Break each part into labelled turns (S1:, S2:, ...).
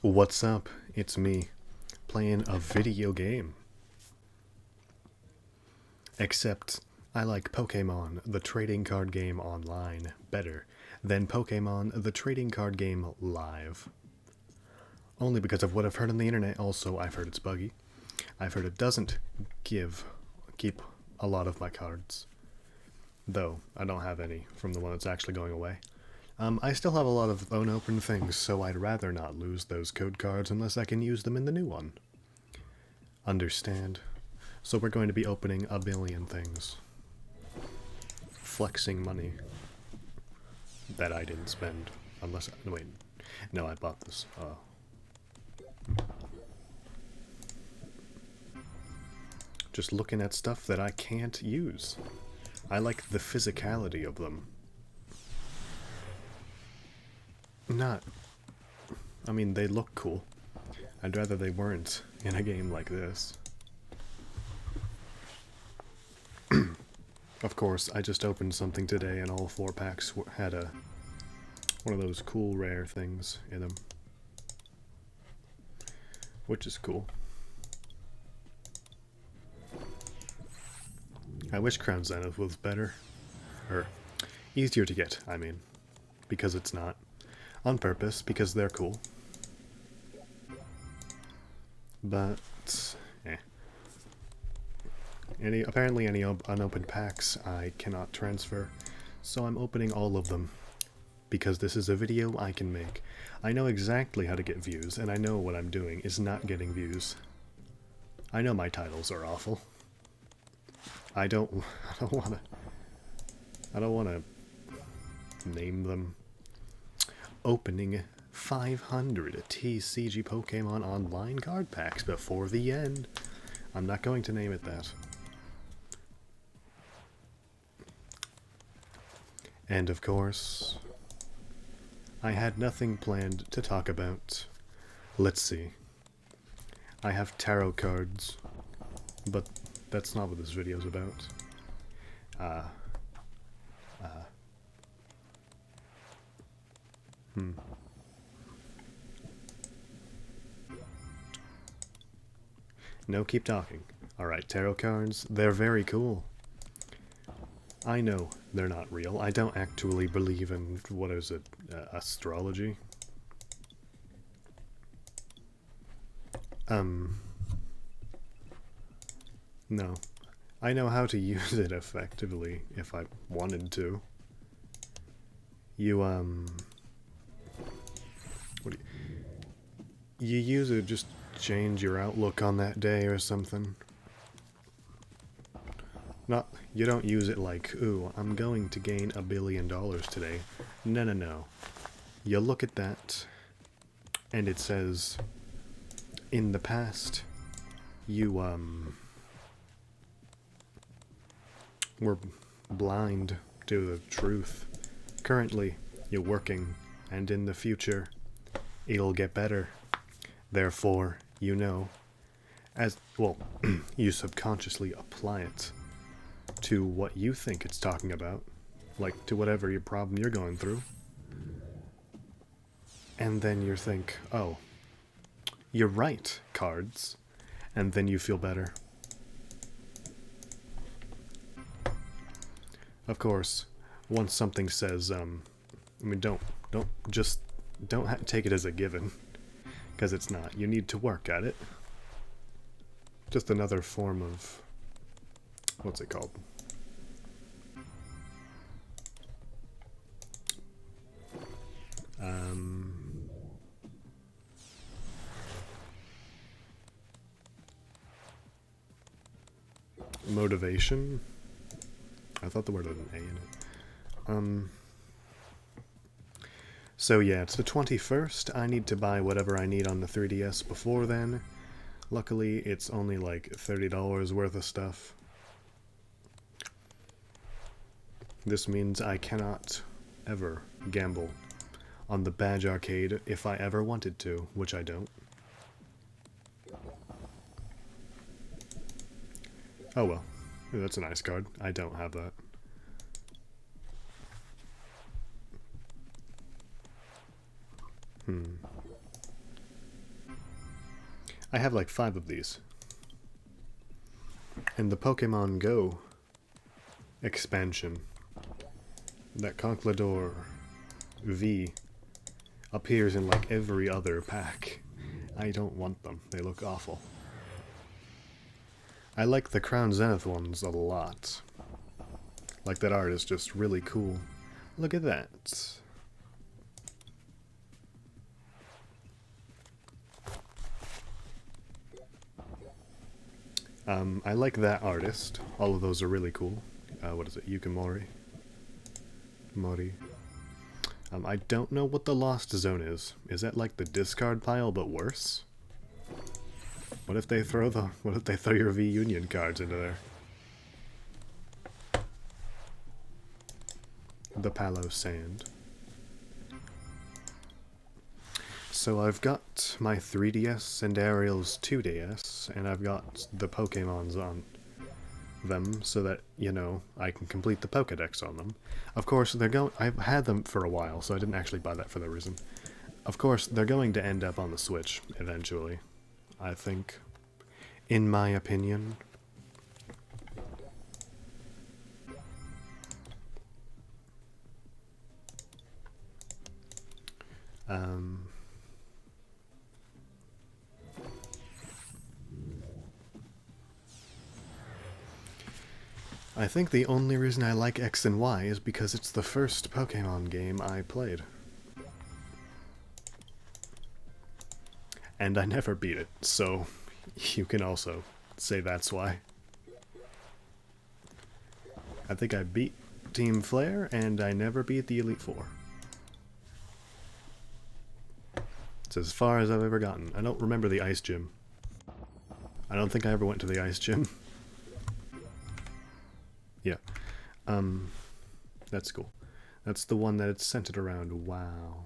S1: What's up? It's me, playing a video game. Except, I like Pokemon, the trading card game online, better than Pokemon, the trading card game live. Only because of what I've heard on the internet. Also, I've heard it's buggy. I've heard it doesn't keep a lot of my cards. Though, I don't have any from the one that's actually going away. I still have a lot of unopened things, so I'd rather not lose those code cards unless I can use them in the new one. Understand? So we're going to be opening a billion things. Flexing money that I didn't spend. Unless, wait, no, I bought this. Just looking at stuff that I can't use. I like the physicality of them. I mean, they look cool. I'd rather they weren't in a game like this. Of course, I just opened something today and all 4 packs had one of those cool rare things in them. Which is cool. I wish Crown Zenith was better. Or, easier to get, I mean. Because it's not. On purpose, because they're cool. But, apparently any unopened packs I cannot transfer, so I'm opening all of them. Because this is a video I can make. I know exactly how to get views, and I know what I'm doing is not getting views. I know my titles are awful. I don't wanna name them. Opening 500 TCG Pokemon Online card packs before the end. I'm not going to name it that. And of course, I had nothing planned to talk about. Let's see. I have tarot cards, but that's not what this video's about. No, keep talking. Alright, tarot cards, they're very cool. I know they're not real. I don't actually believe in, what is it, astrology? No. I know how to use it effectively, if I wanted to. You use it just change your outlook on that day or something. You don't use it like, ooh, I'm going to gain $1 billion today. No. You look at that, and it says, in the past, you, were blind to the truth. Currently, you're working, and in the future, it'll get better. Therefore, you know, you subconsciously apply it to what you think it's talking about, like to whatever your problem you're going through. And then you think, oh, you're right, cards. And then you feel better. Of course, once something says, I mean, don't take it as a given, because it's not. You need to work at it. Just another form of, what's it called? Motivation? I thought the word had an A in it. So yeah, it's the 21st. I need to buy whatever I need on the 3DS before then. Luckily, it's only like $30 worth of stuff. This means I cannot ever gamble on the Badge Arcade if I ever wanted to, which I don't. Oh well. That's a nice card. I don't have that. I have like 5 of these. In the Pokemon Go expansion, that Conkeldurr V appears in like every other pack. I don't want them. They look awful. I like the Crown Zenith ones a lot. Like, that art is just really cool. Look at that. I like that artist. All of those are really cool. What is it? Yukimori? Mori. I don't know what the Lost Zone is. Is that like the discard pile, but worse? What if they throw your V-Union cards into there? The Palos Sand. So I've got my 3DS and Ariel's 2DS, and I've got the Pokemons on them so that, you know, I can complete the Pokedex on them. Of course, I've had them for a while, so I didn't actually buy that for that reason. Of course, they're going to end up on the Switch eventually, I think. In my opinion. I think the only reason I like X and Y is because it's the first Pokemon game I played. And I never beat it, so you can also say that's why. I think I beat Team Flare, and I never beat the Elite Four. It's as far as I've ever gotten. I don't remember the Ice Gym. I don't think I ever went to the Ice Gym. Yeah. That's cool. That's the one that it's centered around. Wow.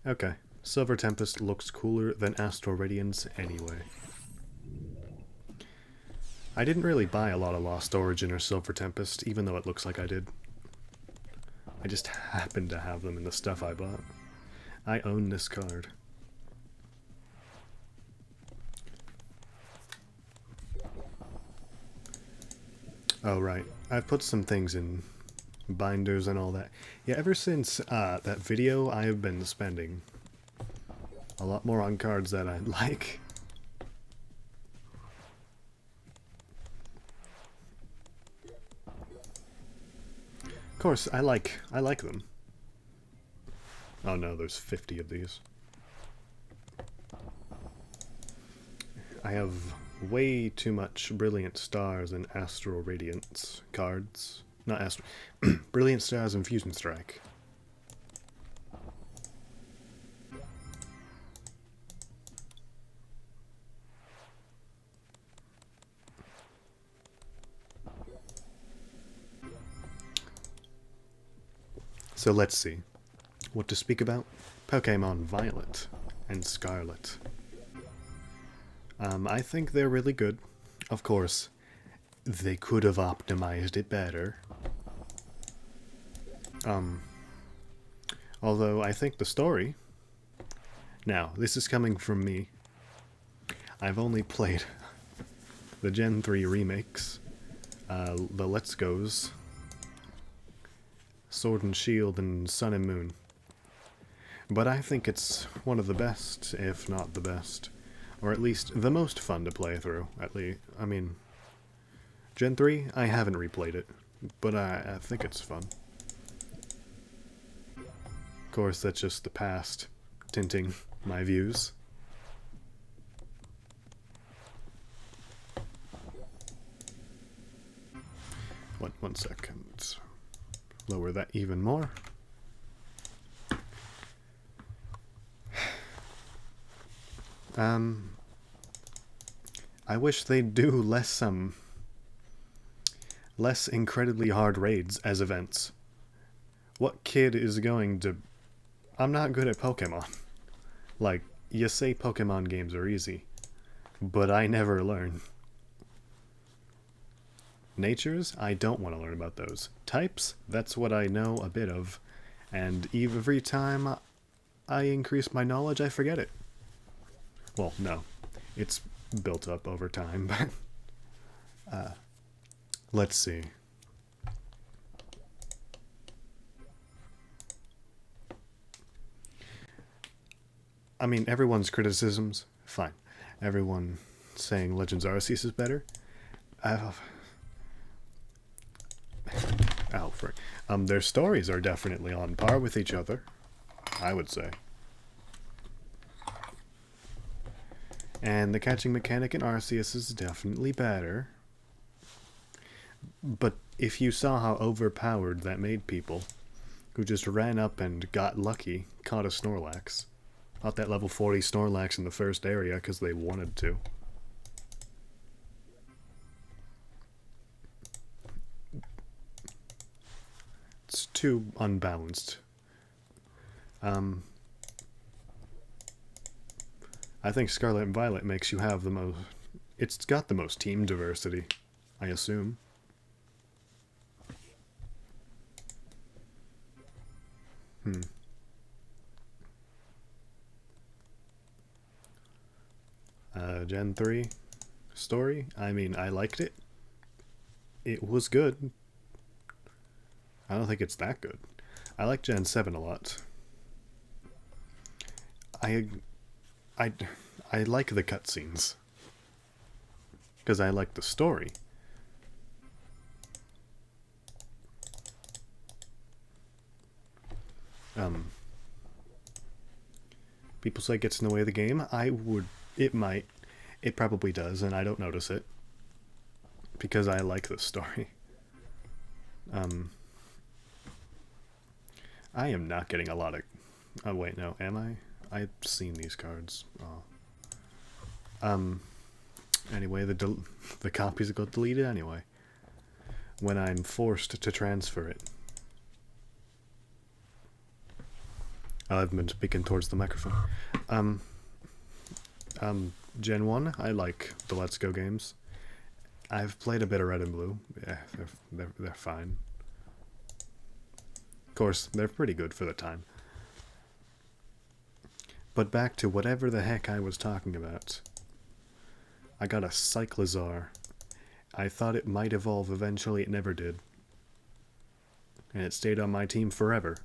S1: Okay. Silver Tempest looks cooler than Astral Radiance anyway. I didn't really buy a lot of Lost Origin or Silver Tempest, even though it looks like I did. I just happened to have them in the stuff I bought. I own this card. Oh, right. I've put some things in binders and all that. Yeah, ever since that video, I have been spending a lot more on cards that I like. Of course, I like them. Oh no, there's 50 of these. I have way too much Brilliant Stars and Astral Radiance cards. Not Astral... Brilliant Stars and Fusion Strike. So let's see. What to speak about? Pokemon Violet and Scarlet. I think they're really good. Of course, they could have optimized it better. Although I think the story... Now, this is coming from me. I've only played the Gen 3 remakes, the Let's Go's, Sword and Shield, and Sun and Moon. But I think it's one of the best, if not the best. Or at least the most fun to play through, at least. I mean, Gen 3, I haven't replayed it, but I think it's fun. Of course, that's just the past tinting my views. One second. Let's lower that even more. I wish they'd do less incredibly hard raids as events. What kid is going to... I'm not good at Pokemon. Like, you say Pokemon games are easy, but I never learn. Natures? I don't want to learn about those. Types? That's what I know a bit of. And every time I increase my knowledge, I forget it. Well, no. It's built up over time, but... let's see. I mean, everyone's criticisms, fine. Everyone saying Legends Arceus is better. Oh, frick. Their stories are definitely on par with each other, I would say. And the catching mechanic in Arceus is definitely better. But if you saw how overpowered that made people, who just ran up and got lucky, caught a Snorlax. Caught that level 40 Snorlax in the first area because they wanted to. It's too unbalanced. I think Scarlet and Violet makes you have the most... It's got the most team diversity, I assume. Gen 3 story? I mean, I liked it. It was good. I don't think it's that good. I like Gen 7 a lot. I like the cutscenes. Because I like the story. People say it gets in the way of the game. It might. It probably does, and I don't notice it. Because I like the story. I am not getting a lot of... Oh, wait, no. Am I? I've seen these cards. Oh. Anyway, the copies got deleted anyway. When I'm forced to transfer it. I've been speaking towards the microphone. Gen 1, I like the Let's Go games. I've played a bit of Red and Blue. Yeah, they're fine. Of course, they're pretty good for the time. But back to whatever the heck I was talking about. I got a Cyclizar. I thought it might evolve eventually, it never did. And it stayed on my team forever.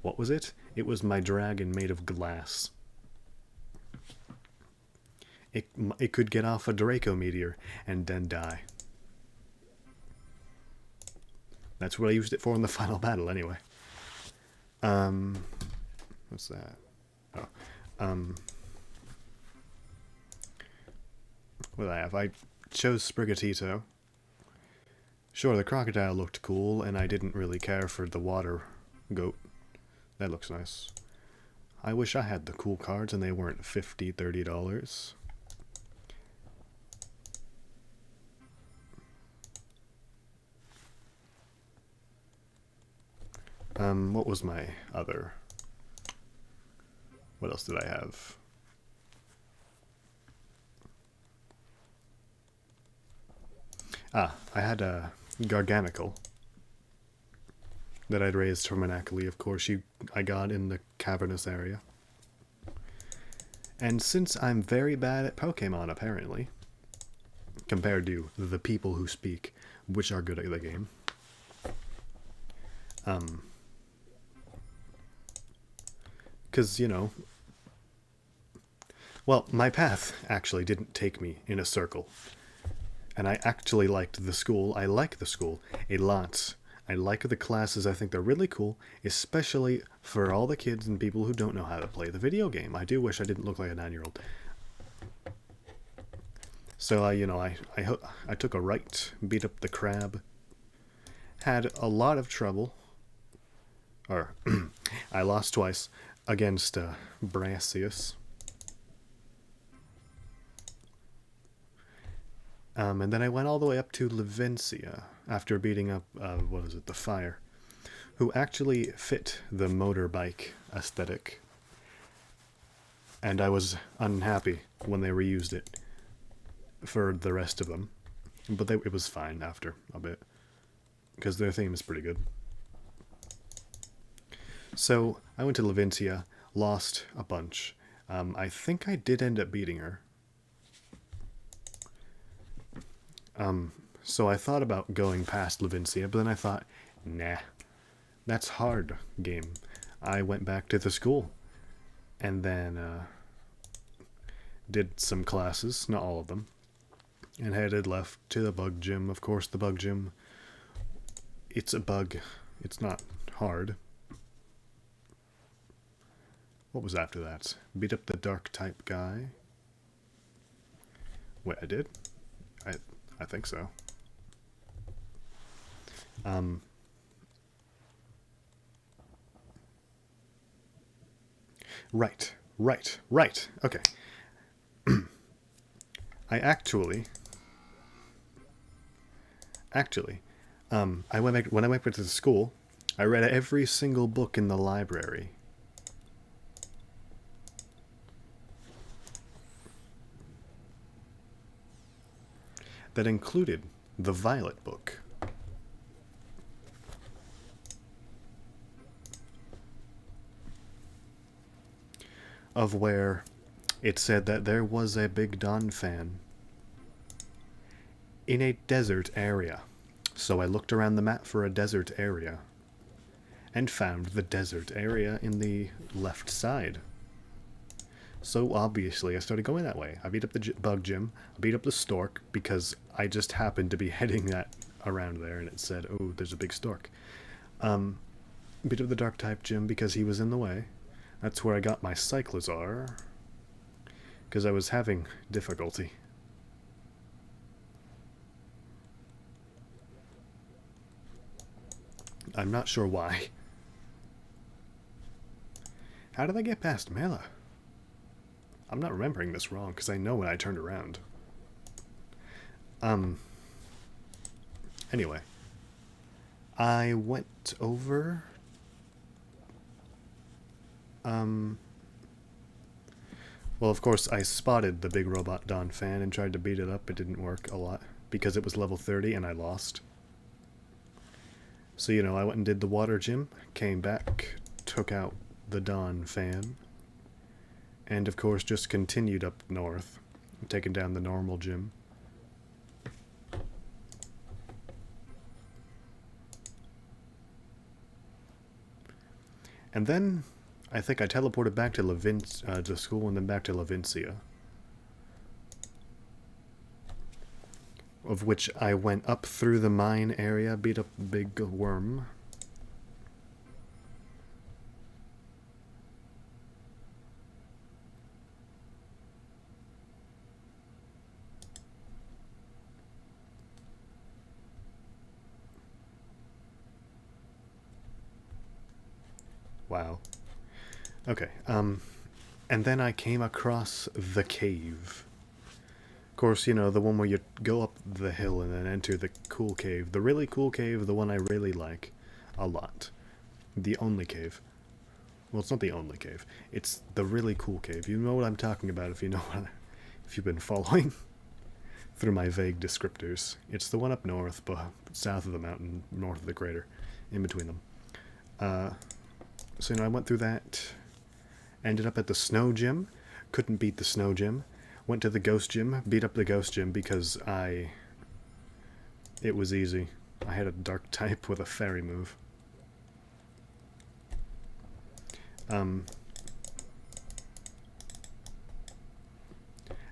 S1: What was it? It was my dragon made of glass. It could get off a Draco meteor and then die. That's what I used it for in the final battle, anyway. What's that? Oh, what did I have? I chose Sprigatito. Sure, the crocodile looked cool, and I didn't really care for the water goat. That looks nice. I wish I had the cool cards and they weren't $50, $30. What was my other... What else did I have? I had a Garganical that I'd raised from an Ackley, of course. I got in the cavernous area. And since I'm very bad at Pokemon, apparently, compared to the people who speak, which are good at the game, because, you know, well, my path actually didn't take me in a circle. And I actually liked the school. I like the school a lot. I like the classes. I think they're really cool, especially for all the kids and people who don't know how to play the video game. I do wish I didn't look like a 9-year-old. So, you know, I took a right, beat up the crab, had a lot of trouble, or I lost twice against Brassius. And then I went all the way up to Levincia after beating up, what is it, the Fire, who actually fit the motorbike aesthetic. And I was unhappy when they reused it for the rest of them. But it was fine after a bit, because their theme is pretty good. So I went to Levincia, lost a bunch. I think I did end up beating her. So I thought about going past Levincia, but then I thought, nah, that's hard game. I went back to the school, and then did some classes, not all of them, and headed left to the bug gym. Of course, the bug gym, it's a bug. It's not hard. What was after that? Beat up the dark type guy. Wait, I did? I think so. Right. Okay. I actually, when I went back to the school, I read every single book in the library. That included the Violet book. Of where it said that there was a Big Donphan in a desert area. So I looked around the map for a desert area and found the desert area in the left side. So obviously I started going that way. I beat up the bug gym, I beat up the stork because I just happened to be heading that around there and it said, oh, there's a big stork. Beat up the dark type gym because he was in the way. That's where I got my Cyclozar, because I was having difficulty. I'm not sure why. How did I get past Mela? I'm not remembering this wrong, because I know when I turned around. Anyway. I went over... Well, of course, I spotted the big robot Donphan and tried to beat it up. It didn't work a lot, because it was level 30 and I lost. So, you know, I went and did the water gym, came back, took out the Donphan, and of course just continued up north, taking down the normal gym. And then I think I teleported back to to school and then back to Levincia. Of which I went up through the mine area, beat up the big worm. Wow. Okay, and then I came across the cave. Of course, you know, the one where you go up the hill and then enter the cool cave. The really cool cave, the one I really like a lot. The only cave. Well, it's not the only cave. It's the really cool cave. You know what I'm talking about if you know what, if you've been following through my vague descriptors. It's the one up north, but south of the mountain, north of the crater, in between them. So, you know, I went through that, ended up at the snow gym, couldn't beat the snow gym, went to the ghost gym, beat up the ghost gym because it was easy. I had a dark type with a fairy move. And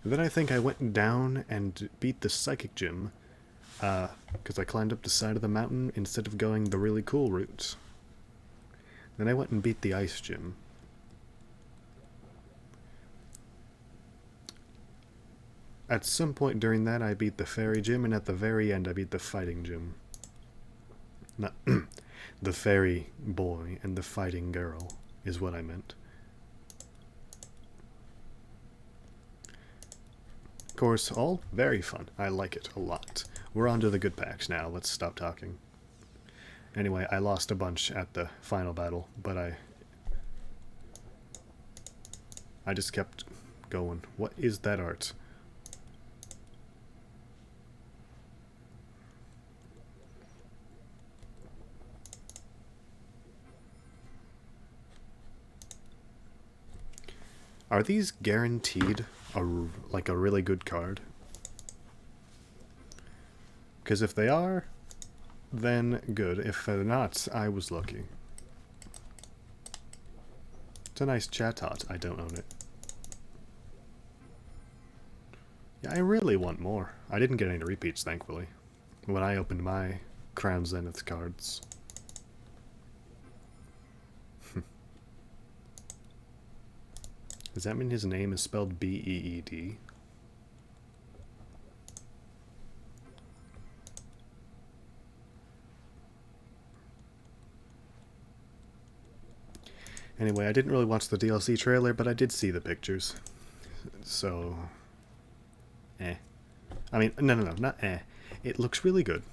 S1: then I think I went down and beat the psychic gym, because I climbed up the side of the mountain instead of going the really cool route. Then I went and beat the ice gym. At some point during that, I beat the fairy gym, and at the very end, I beat the fighting gym. Not the fairy boy and the fighting girl is what I meant. Of course, all very fun. I like it a lot. We're on to the good packs now. Let's stop talking. Anyway, I lost a bunch at the final battle, but I just kept going. What is that art? Are these guaranteed like a really good card? Because if they are, then good. If they're not, I was lucky. It's a nice Chatot. I don't own it. Yeah, I really want more. I didn't get any repeats, thankfully, when I opened my Crown Zenith cards. Does that mean his name is spelled B-E-E-D? Anyway, I didn't really watch the DLC trailer, but I did see the pictures. So... eh. I mean, no, not eh. It looks really good.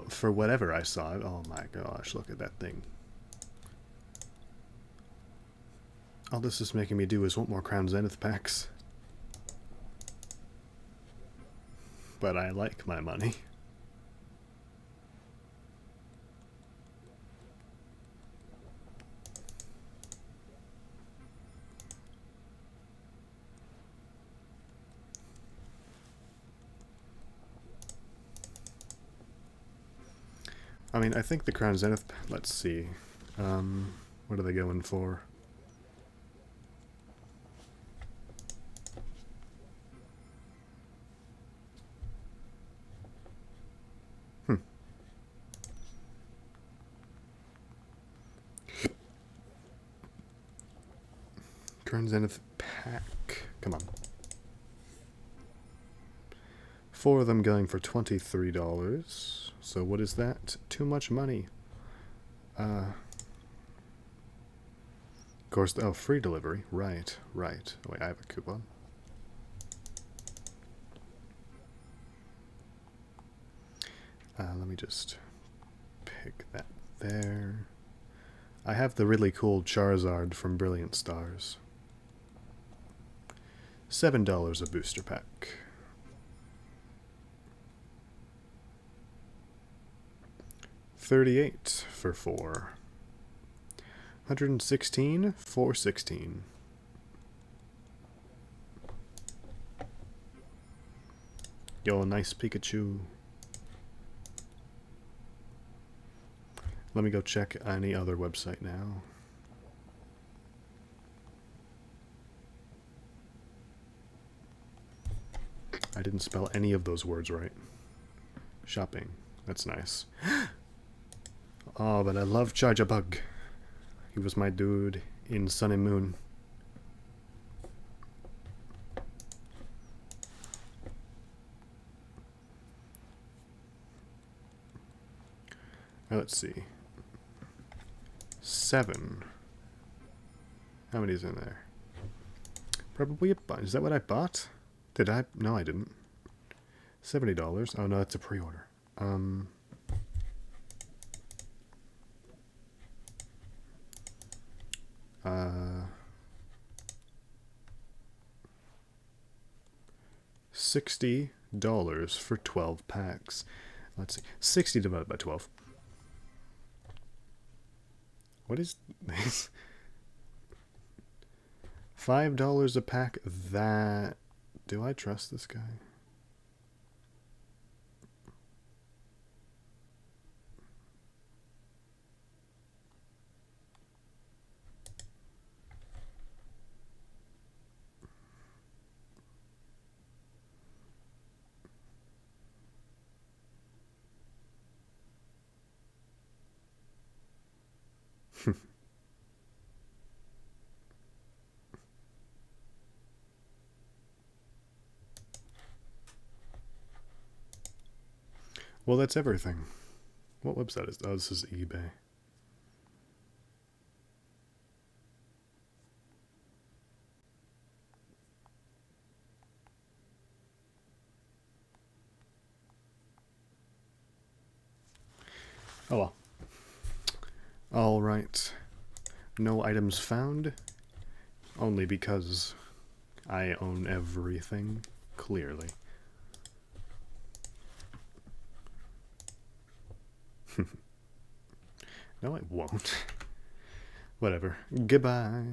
S1: For whatever I saw it. Oh my gosh, look at that thing. All this is making me do is want more Crown Zenith packs. But I like my money. I mean, I think the Crown Zenith... Let's see. What are they going for? Crown Zenith pack. Come on. 4 of them going for $23. So what is that? Too much money. Of course, oh, free delivery. Right. Wait, I have a coupon. Let me just pick that there. I have the really cool Charizard from Brilliant Stars. $7 a booster pack. $38 for 4. 116 for 16. Yo, nice Pikachu. Let me go check any other website now. I didn't spell any of those words right. Shopping. That's nice. Oh, but I love Charjabug. He was my dude in Sun and Moon. Let's see. 7. How many is in there? Probably a bunch. Is that what I bought? Did I? No, I didn't. $70. Oh no, that's a pre-order. $60 for 12 packs. Let's see. 60 divided by 12. What is this? $5 a pack. That... Do I trust this guy? Well, that's everything. What website is... Oh, this is eBay. Oh well. Alright. No items found. Only because I own everything, clearly. No, it won't. Whatever. Goodbye.